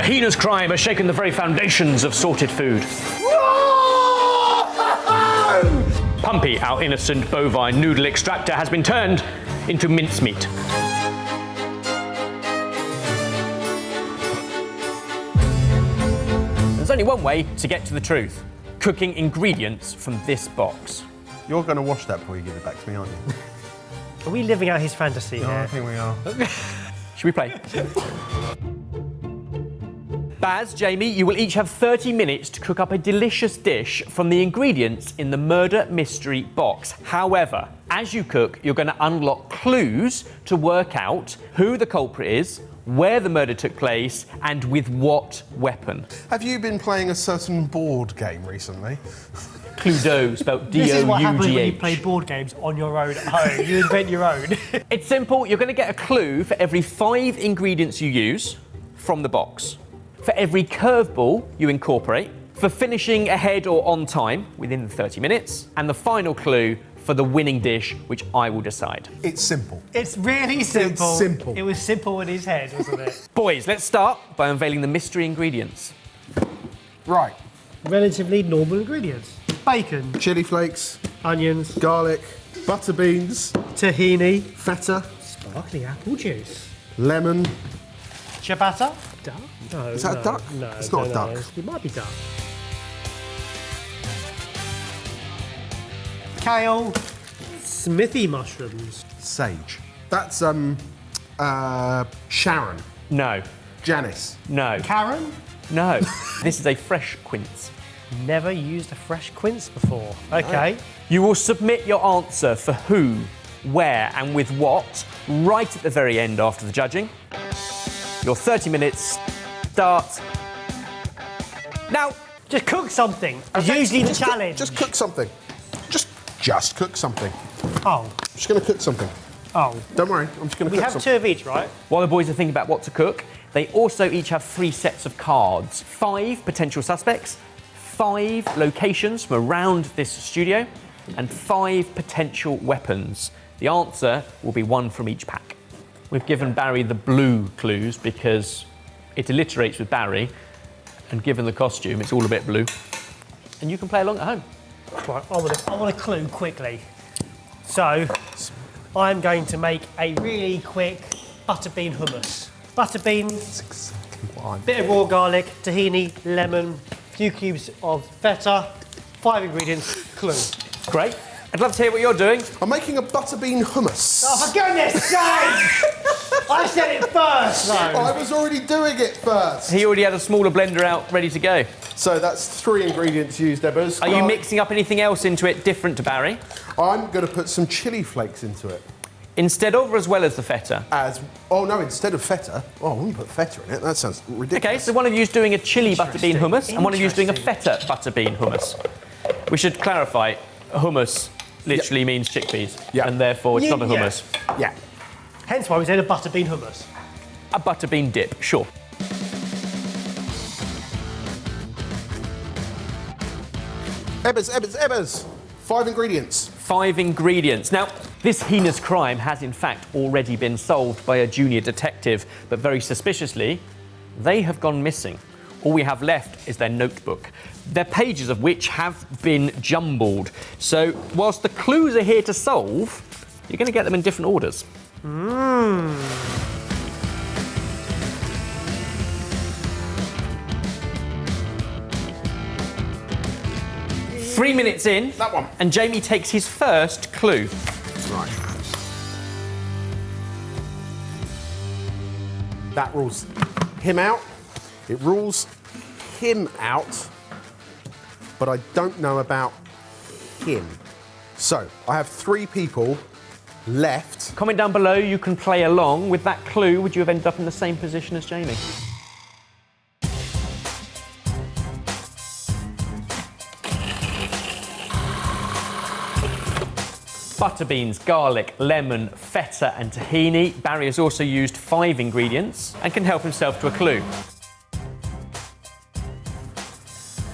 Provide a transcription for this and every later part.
heinous crime has shaken the very foundations of sorted food. Pumpy, our innocent bovine noodle extractor, has been turned into mincemeat. There's only one way to get to the truth. Cooking ingredients from this box. You're going to wash that before you give it back to me, aren't you? Are we living out his fantasy here? I think we are. Should we play? Baz, Jamie, you will each have 30 minutes to cook up a delicious dish from the ingredients in the murder mystery box. However, as you cook, you're going to unlock clues to work out who the culprit is, where the murder took place, and with what weapon. Have you been playing a certain board game recently? Cluedo, spelled D-O-U-G-H. This is what happens when you play board games on your own at home. You invent your own. It's simple. You're going to get a clue for every 5 ingredients you use from the box, for every curveball you incorporate, for finishing ahead or on time within the 30 minutes, and the final clue for the winning dish, which I will decide. It's simple. It's really simple. It's simple. It was simple in his head, wasn't it? Boys, let's start by unveiling the mystery ingredients. Right. Relatively normal ingredients. Bacon, Chili flakes, onions, garlic, butter beans, tahini, feta, sparkling apple juice, lemon. ciabatta. Duck? No. Is that a duck? No. It's not a duck. It might be duck. Kale, smithy mushrooms. Sage. That's, Sharon. No. Janice. No. Karen? No. This is a fresh quince. Never used a fresh quince before. OK. You will submit your answer for who, where, and with what right at the very end after the judging. Your 30 minutes start now. Just cook something. Usually the challenge. Just cook something. Just cook something. Oh. Just going to cook something. Oh. Don't worry, I'm just going to We cook have something. 2 of each, right? While the boys are thinking about what to cook, they also each have 3 sets of cards. 5 potential suspects, 5 locations from around this studio, and 5 potential weapons. The answer will be 1 from each pack. We've given Barry the blue clues because it alliterates with Barry, and given the costume, it's all a bit blue. And you can play along at home. Right, I want a clue quickly. So, I'm going to make a really quick butter bean hummus. Butter beans, That's exactly what I'm... bit of raw garlic, tahini, lemon, few cubes of feta, 5 ingredients, clue. Great. I'd love to hear what you're doing. I'm making a butter bean hummus. Oh, for goodness sake! I said it first, though. I was already doing it first. He already had a smaller blender out, ready to go. So that's 3 ingredients used, Ebbers. Are you mixing up anything else into it different to Barry? I'm going to put some chili flakes into it. Instead of or as well as the feta? Oh no, instead of feta. Oh, I wouldn't put feta in it. That sounds ridiculous. Okay, so one of you's doing a chili butter bean hummus, and one of you's doing a Interesting. feta butter bean hummus. We should clarify, hummus literally means chickpeas, and therefore it's not a hummus. Yeah. Hence why we said a butter bean hummus. A butter bean dip, sure. Ebbers. 5 ingredients. 5 ingredients. Now, this heinous crime has in fact already been solved by a junior detective, but very suspiciously, they have gone missing. All we have left is their notebook, their pages of which have been jumbled. So, whilst the clues are here to solve, you're going to get them in different orders. 3 minutes in. That one. And Jamie takes his first clue. Right. That rules him out. It rules him out. But I don't know about him. So, I have 3 people left. Comment down below, you can play along. With that clue, would you have ended up in the same position as Jamie? Butter beans, garlic, lemon, feta and tahini. Barry has also used 5 ingredients and can help himself to a clue.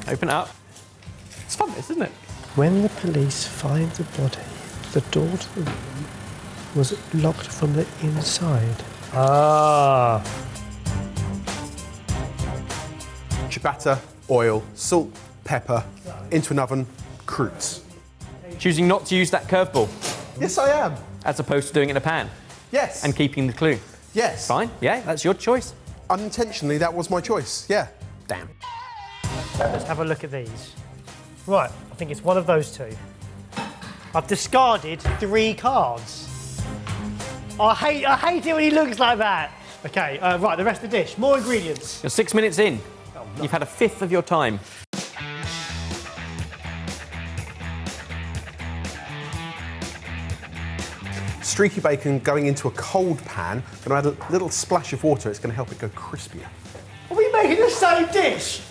Open it up. It's fun, this, isn't it? When the police find the body, the door to the room was locked from the inside. Ah. bunch of batter, oil, salt, pepper, into an oven, croûtes. Choosing not to use that curveball, Yes, I am. as opposed to doing it in a pan Yes. and keeping the clue. yes. Fine, yeah, that's your choice. Unintentionally, that was my choice. Yeah. Damn. Let's have a look at these. Right, I think it's one of those two. I've discarded 3 cards. I hate it when he looks like that. Okay, right, the rest of the dish. More ingredients. You're 6 minutes in. You've had a fifth of your time. Streaky bacon going into a cold pan. Going to add a little splash of water. It's going to help it go crispier. Are we making the same dish?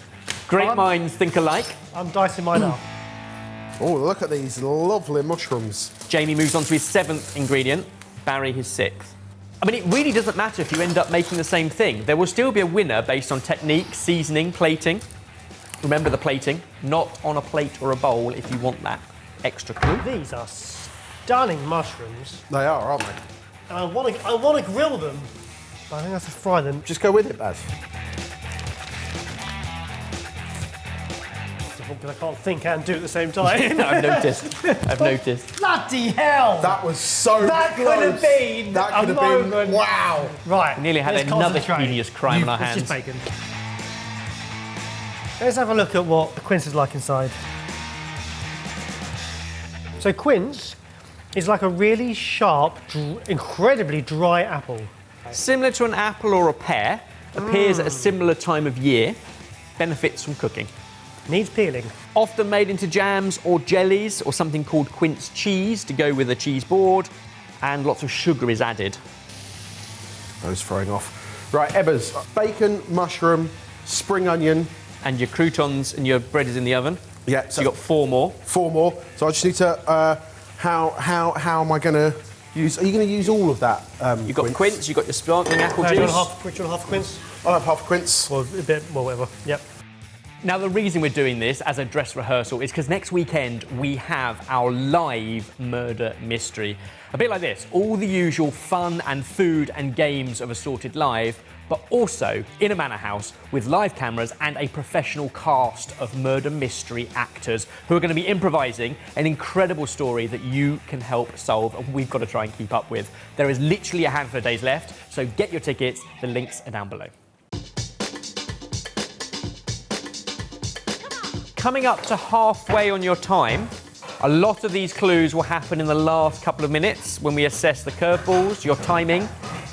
Great minds think alike. I'm dicing mine up. Oh, look at these lovely mushrooms. Jamie moves on to his 7th ingredient, Barry his 6th. I mean, it really doesn't matter if you end up making the same thing. There will still be a winner based on technique, seasoning, plating. Remember the plating, not on a plate or a bowl if you want that extra clue. These are stunning mushrooms. They are, aren't they? And I want to grill them, but I think I have to fry them. Just go with it, Baz. Because I can't think and do it at the same time. I've noticed. I've noticed. Bloody hell! That was so That close. could have been That a could have been. moment. Wow. Right. Nearly had let's another concentrate. hideous crime on our It's hands. just bacon. Let's have a look at what the quince is like inside. So quince is like a really sharp, incredibly dry apple. Similar to an apple or a pear, appears at a similar time of year, benefits from cooking. Needs peeling. Often made into jams or jellies or something called quince cheese to go with a cheese board, and lots of sugar is added. Those throwing off. Right, Ebbers. Bacon, mushroom, spring onion. And your croutons and your bread is in the oven. Yeah. So you got 4 more. 4 more. So I just need to. How am I going to use? Are you going to use all of that? You've got quince, you've got your sparkling apple Do you juice. want half quince? I'll have half a quince. Or a bit, well, whatever. Yep. Now, the reason we're doing this as a dress rehearsal is because next weekend we have our live murder mystery. A bit like this, all the usual fun and food and games of Assorted Live, but also in a manor house with live cameras and a professional cast of murder mystery actors who are going to be improvising an incredible story that you can help solve and we've got to try and keep up with. There is literally a handful of days left, so get your tickets. The links are down below. Coming up to halfway on your time, a lot of these clues will happen in the last couple of minutes when we assess the curveballs, your timing,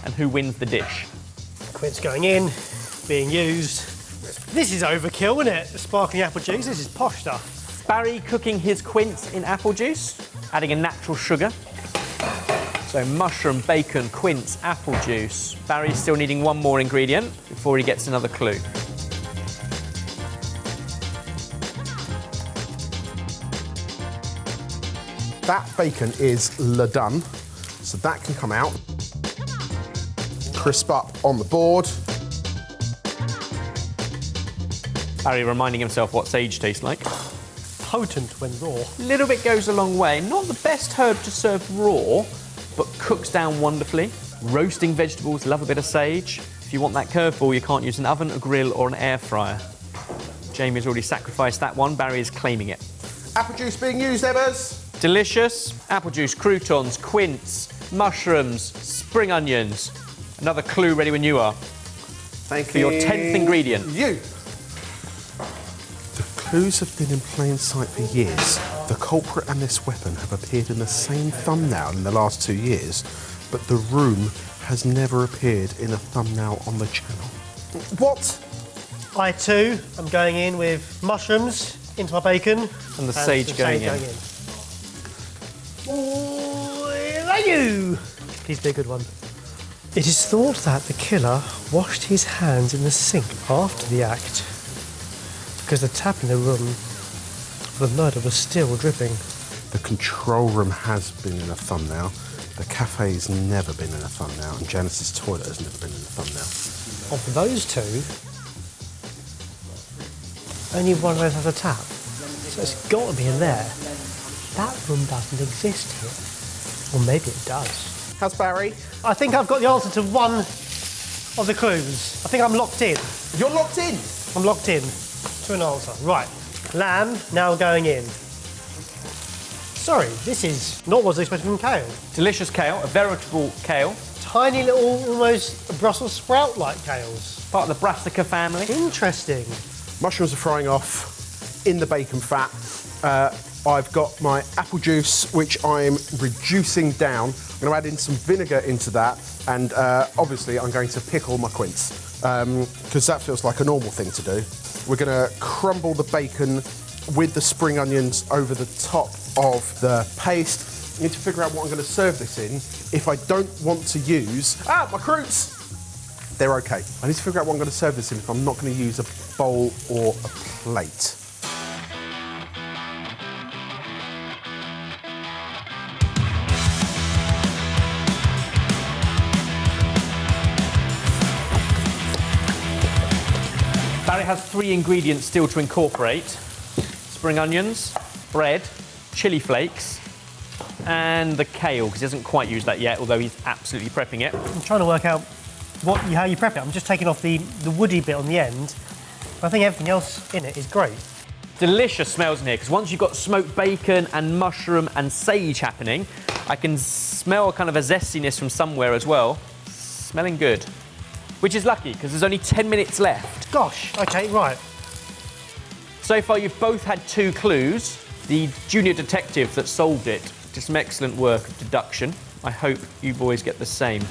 and who wins the dish. Quince going in, being used. This is overkill, isn't it? The sparkling apple juice. This is posh stuff. Barry cooking his quince in apple juice, adding a natural sugar. So mushroom, bacon, quince, apple juice. Barry's still needing one more ingredient before he gets another clue. That bacon is done, so that can come out. Crisp up on the board. Barry reminding himself what sage tastes like. Potent when raw. A little bit goes a long way. Not the best herb to serve raw, but cooks down wonderfully. Roasting vegetables, love a bit of sage. If you want that curveball, you can't use an oven, a grill, or an air fryer. Jamie's already sacrificed that one. Barry is claiming it. Apple juice being used, Ebbers. Delicious. Apple juice, croutons, quince, mushrooms, spring onions. Another clue ready when you are. Thank For your 10th ingredient. You. The clues have been in plain sight for years. The culprit and this weapon have appeared in the same thumbnail in the last 2 years, but the room has never appeared in a thumbnail on the channel. What? I too am going in with mushrooms into my bacon. And the sage going in. Oh, thank you! Please be a good one. It is thought that the killer washed his hands in the sink after the act because the tap in the room for the murder was still dripping. The control room has been in a thumbnail. The cafe's never been in a thumbnail, and Janice's toilet has never been in a thumbnail. Of those two, only one of those has a tap. So it's got to be in there. That room doesn't exist here. Or maybe it does. How's Barry? I think I've got the answer to one of the clues. I think I'm locked in. You're locked in. I'm locked in. to an answer. Right, lamb now going in. Sorry, this is not what I was expecting from kale. Delicious kale, a veritable kale. Tiny little, almost Brussels sprout-like kales. Part of the brassica family. Interesting. Mushrooms are frying off in the bacon fat. I've got my apple juice, which I'm reducing down. I'm going to add in some vinegar into that, and obviously I'm going to pickle my quince, because that feels like a normal thing to do. We're going to crumble the bacon with the spring onions over the top of the paste. I need to figure out what I'm going to serve this in. If I don't want to use... Ah, my croûtes! They're okay. I need to figure out what I'm going to serve this in if I'm not going to use a bowl or a plate. Barry has 3 ingredients still to incorporate. Spring onions, bread, chili flakes, and the kale, because he hasn't quite used that yet, although he's absolutely prepping it. I'm trying to work out how you prep it. I'm just taking off the woody bit on the end. I think everything else in it is great. Delicious smells in here, because once you've got smoked bacon and mushroom and sage happening, I can smell kind of a zestiness from somewhere as well. Smelling good. Which is lucky, because there's only 10 minutes left. Gosh, okay, right. So far, you've both had 2 clues. The junior detective that solved it did some excellent work of deduction. I hope you boys get the same.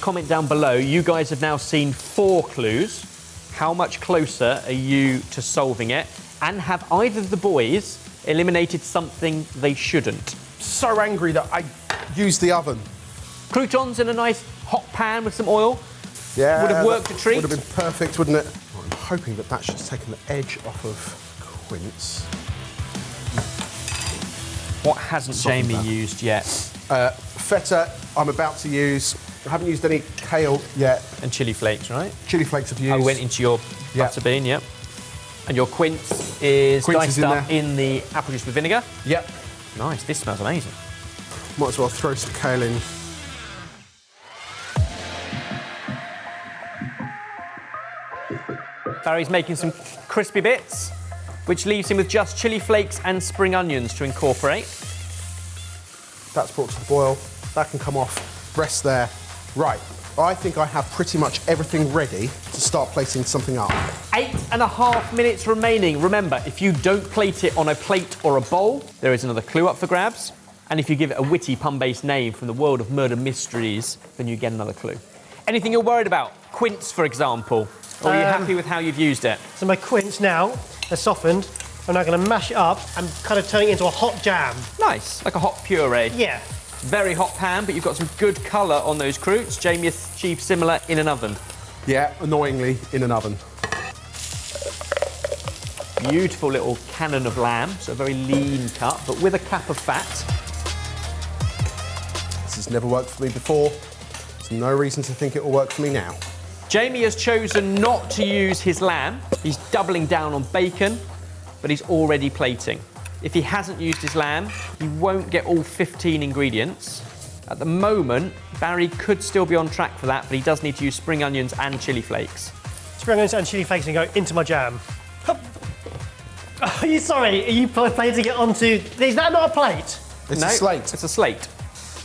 Comment down below. You guys have now seen 4 clues. How much closer are you to solving it? And have either of the boys eliminated something they shouldn't? So angry that I used the oven. Croutons in a nice hot pan with some oil. Yeah, would have worked a treat. Would have been perfect, wouldn't it? I'm hoping that that's just taken the edge off of quince. What hasn't Jamie used yet? Feta, I'm about to use. I haven't used any kale yet. And chili flakes, right? Chili flakes have used. I went into your butter bean, yep. And your quince is diced up in the apple juice with vinegar. Yep. Nice, this smells amazing. Might as well throw some kale in. Barry's making some crispy bits, which leaves him with just chili flakes and spring onions to incorporate. That's brought to the boil. That can come off. Rest there. Right. I think I have pretty much everything ready to start placing something up. 8.5 minutes remaining. Remember, if you don't plate it on a plate or a bowl, there is another clue up for grabs. And if you give it a witty pun-based name from the world of murder mysteries, then you get another clue. Anything you're worried about? Quince, for example. Or are you happy with how you've used it? So my quince now has softened. I'm now going to mash it up and kind of turn it into a hot jam. Nice, like a hot puree. Yeah. Very hot pan, but you've got some good colour on those croûtes. Jamie achieved similar in an oven. Yeah, annoyingly, in an oven. Beautiful little cannon of lamb, so a very lean cut, but with a cap of fat. This has never worked for me before. There's no reason to think it will work for me now. Jamie has chosen not to use his lamb. He's doubling down on bacon, but he's already plating. If he hasn't used his lamb, he won't get all 15 ingredients. At the moment, Barry could still be on track for that, but he does need to use spring onions and chili flakes. Spring onions and chili flakes and go into my jam. Are you sorry? Are you plating it onto... Is that not a plate? It's a slate. It's a slate.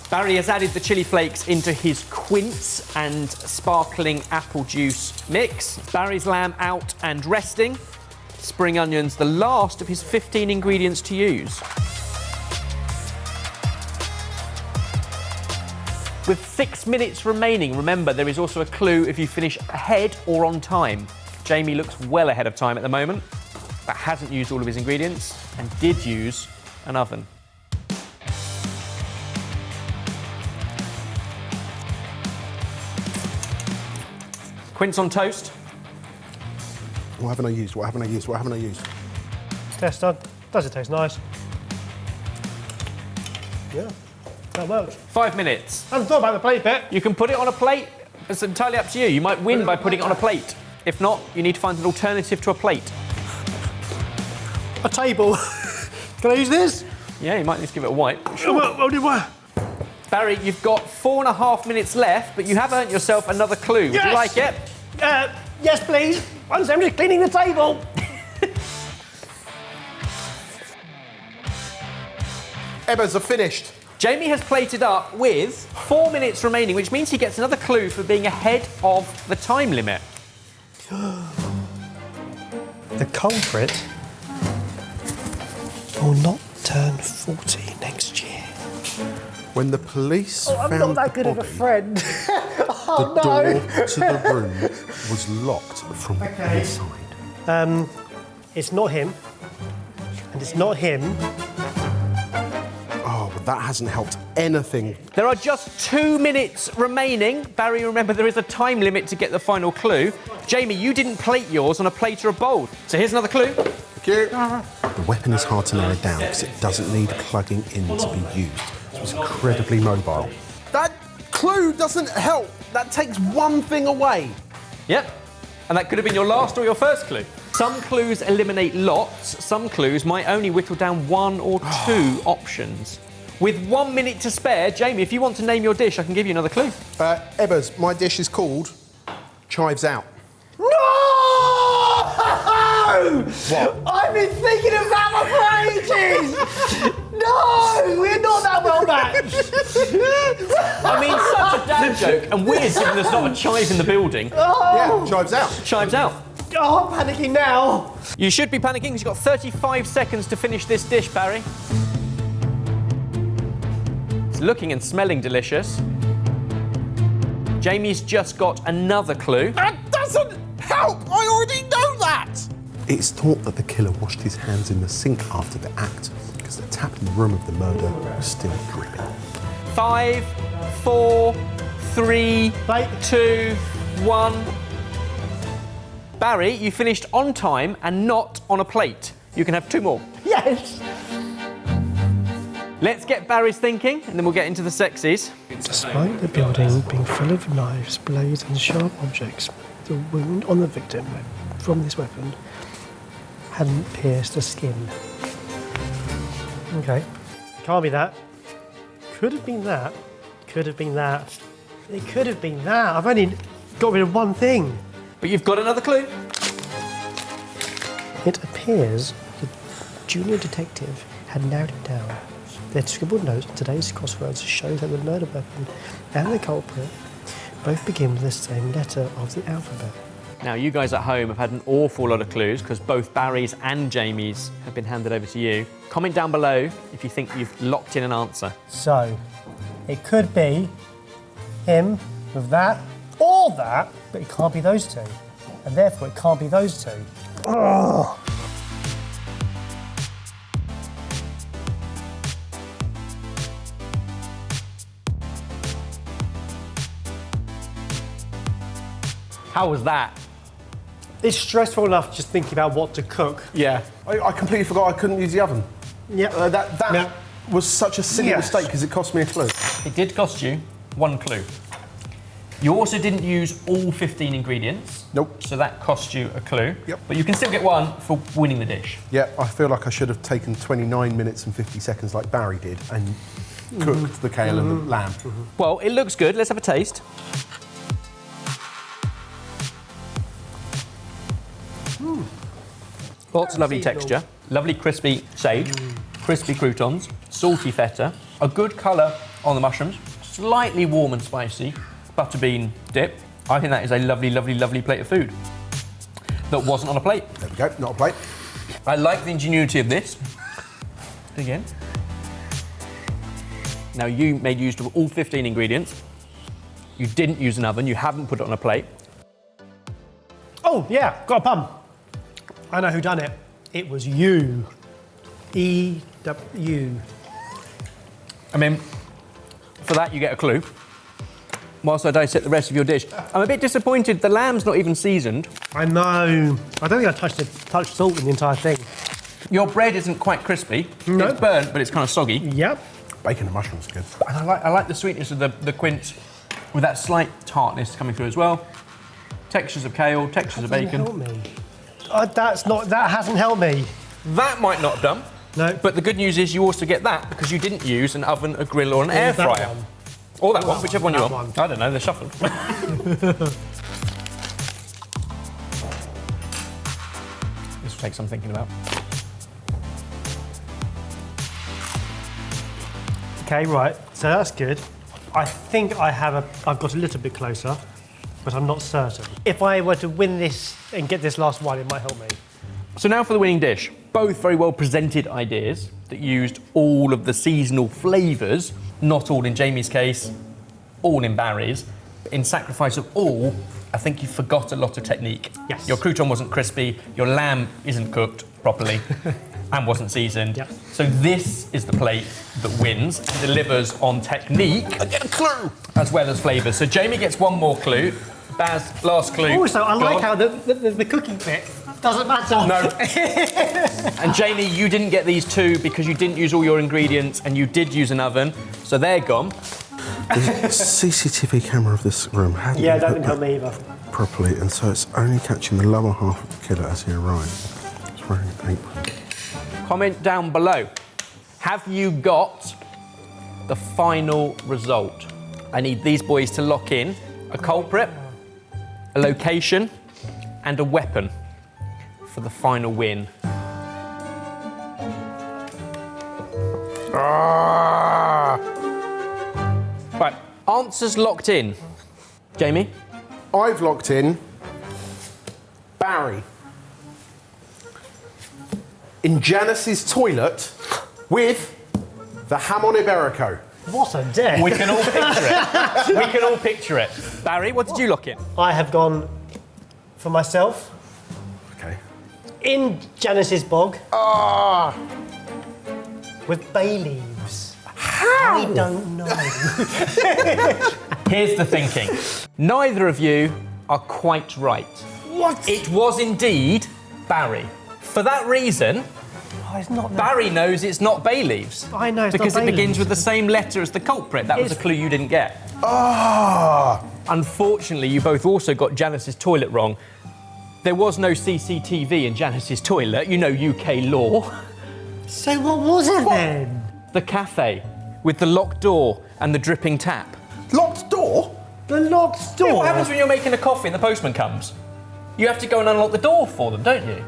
Barry has added the chili flakes into his quince and sparkling apple juice mix. Barry's lamb out and resting. Spring onions, the last of his 15 ingredients to use. With 6 minutes remaining, remember there is also a clue if you finish ahead or on time. Jamie looks well ahead of time at the moment, but hasn't used all of his ingredients and did use an oven. Quince on toast. What haven't I used? What haven't I used? What haven't I used? Test done. Does it taste nice? Yeah, that works. 5 minutes. I haven't thought about the plate bit. You can put it on a plate. It's entirely up to you. You might win by putting it on a plate. If not, you need to find an alternative to a plate. A table. Can I use this? Yeah, you might need to give it a wipe. Sure. Barry, you've got 4.5 minutes left, but you have earned yourself another clue. Would you like it? Yes, please. I'm just cleaning the table. Ebbers are finished. Jamie has plated up with 4 minutes remaining, which means he gets another clue for being ahead of the time limit. The culprit will not turn 40 next year. When the police I'm found not that good the of a body, friend. the Oh, door no. to the room was locked from the inside. It's not him. And it's not him. Oh, but that hasn't helped anything. There are just 2 minutes remaining. Barry, remember there is a time limit to get the final clue. Jamie, you didn't plate yours on a plate or a bowl. So here's another clue. Thank you. The weapon is hard to narrow down because it doesn't need plugging in to be used. So it's incredibly mobile. That clue doesn't help. That takes one thing away. Yep. And that could have been your last or your first clue. Some clues eliminate lots. Some clues might only whittle down 1 or 2 options. With 1 minute to spare, Jamie, if you want to name your dish, I can give you another clue. Ebbers, my dish is called Chives Out. No! What? I've been thinking of that one for ages! No! We're not that well matched! I mean, such a dad joke, and weird given there's not a chive in the building. Yeah, Chives Out. Chives out. Oh, I'm panicking now! You should be panicking because you've got 35 seconds to finish this dish, Barry. It's looking and smelling delicious. Jamie's just got another clue. That doesn't help! I already know that! It's thought that the killer washed his hands in the sink after the act because the tap in the room of the murder was still dripping. 5, 4, 3, Wait. 2, 1. Barry, you finished on time and not on a plate. You can have 2 more. Yes! Let's get Barry's thinking, and then we'll get into the sexies. Despite the building being full of knives, blades and sharp objects, the wound on the victim from this weapon hadn't pierced the skin. Okay. Can't be that. Could have been that. Could have been that. It could have been that. I've only got rid of one thing. But you've got another clue. It appears the junior detective had narrowed it down. Their scribbled notes on today's crosswords show that the murder weapon and the culprit both begin with the same letter of the alphabet. Now, you guys at home have had an awful lot of clues because both Barry's and Jamie's have been handed over to you. Comment down below if you think you've locked in an answer. So, it could be him with that or that, but it can't be those two. And therefore, it can't be those two. Ugh. How was that? It's stressful enough just thinking about what to cook. Yeah. I completely forgot I couldn't use the oven. Yep. That was such a silly Yes. mistake because it cost me a clue. It did cost you 1 clue. You also didn't use all 15 ingredients. Nope. So that cost you a clue. Yep. But you can still get 1 for winning the dish. Yeah, I feel like I should have taken 29 minutes and 50 seconds like Barry did and cooked the kale and the lamb. Well, it looks good. Let's have a taste. Lots of lovely texture, lovely crispy sage, crispy croutons, salty feta, a good colour on the mushrooms, slightly warm and spicy, butterbean dip. I think that is a lovely, lovely, lovely plate of food that wasn't on a plate. There we go, not a plate. I like the ingenuity of this. Again. Now, you made use of all 15 ingredients. You didn't use an oven, you haven't put it on a plate. Oh, yeah, got a pun. I know who done it. It was you. E-W. I mean, for that you get a clue. Whilst I dissect the rest of your dish. I'm a bit disappointed the lamb's not even seasoned. I know. I don't think I touched salt in the entire thing. Your bread isn't quite crispy. No. It's burnt, but it's kind of soggy. Yep. Bacon and mushrooms are good. And I like the sweetness of the quince with that slight tartness coming through as well. Textures of kale, textures of bacon. Help me. That hasn't helped me. That might not have done. No. But the good news is you also get that because you didn't use an oven, a grill or an air That fryer. one. Or that one, whichever one you that want. one. I don't know, they're shuffled. This will take some thinking about. Okay, right. So that's good. I think I've got a little bit closer, but I'm not certain. If I were to win this and get this last one, it might help me. So now for the winning dish. Both very well presented ideas that used all of the seasonal flavours, not all in Jamie's case, all in Barry's. But in sacrifice of all, I think you forgot a lot of technique. Yes. Your crouton wasn't crispy, your lamb isn't cooked properly, and wasn't seasoned. Yep. So this is the plate that wins, delivers on technique. I get a clue. As well as flavours. So Jamie gets one more clue. Baz, last clue. Also, I Go like on. how the cooking bit doesn't matter. No. And Jamie, you didn't get these two because you didn't use all your ingredients and you did use an oven. So they're gone. The CCTV camera of this room hadn't Yeah, been that put didn't help me either. back properly, and so it's only catching the lower half of the killer as he arrives. He's wearing an apron. Comment down below. Have you got the final result? I need these boys to lock in a culprit, a location, and a weapon for the final win. Right, answers locked in. Jamie? I've locked in Barry in Janice's toilet with the ham on Iberico. What a day. We can all picture it. We can all picture it. Barry, what did you lock in? I have gone for myself Okay. in Janice's bog with bay leaves. How? I don't know. Here's the thinking. Neither of you are quite right. What? It was indeed Barry. For that reason, Oh, it's not that. Barry knows it's not bay leaves. I know it's because not it bay begins leaves. with the same letter as the culprit. That was a It's- clue you didn't get. Ah! Unfortunately, you both also got Janice's toilet wrong. There was no CCTV in Janice's toilet. You know UK law. So what was it then? The cafe with the locked door and the dripping tap. Locked door? The locked door. What happens when you're making a coffee and the postman comes? You have to go and unlock the door for them, don't you?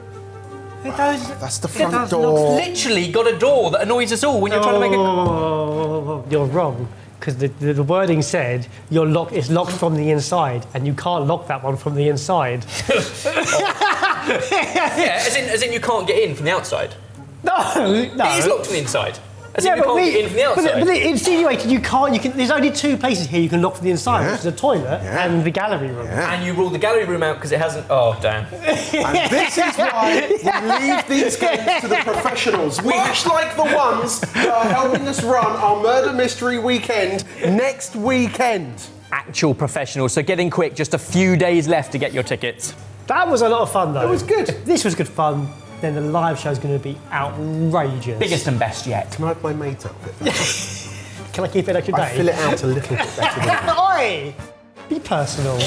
That's the front does door. Literally got a door that annoys us all when you're trying to make a... Oh, you're wrong. Because the wording said it's locked from the inside, and you can't lock that one from the inside. Yeah, as in you can't get in from the outside. No. It is locked from the inside. As in you can't get in from the outside. But it insinuated you can't. There's only two places here you can lock from the inside, Yeah. which is the toilet Yeah. and the gallery room. Yeah. And you rule the gallery room out because it hasn't... Oh, damn. And this is why we leave these games to the professionals, much like the ones that are helping us run our murder mystery weekend next weekend. Actual professionals, so get in quick. Just a few days left to get your tickets. That was a lot of fun, though. It was good. If this was good fun, then the live show's going to be outrageous. Biggest and best yet. Can I have my mate outfit? Can I keep it extra day? I fill it out a little bit better than Oi! Be personal.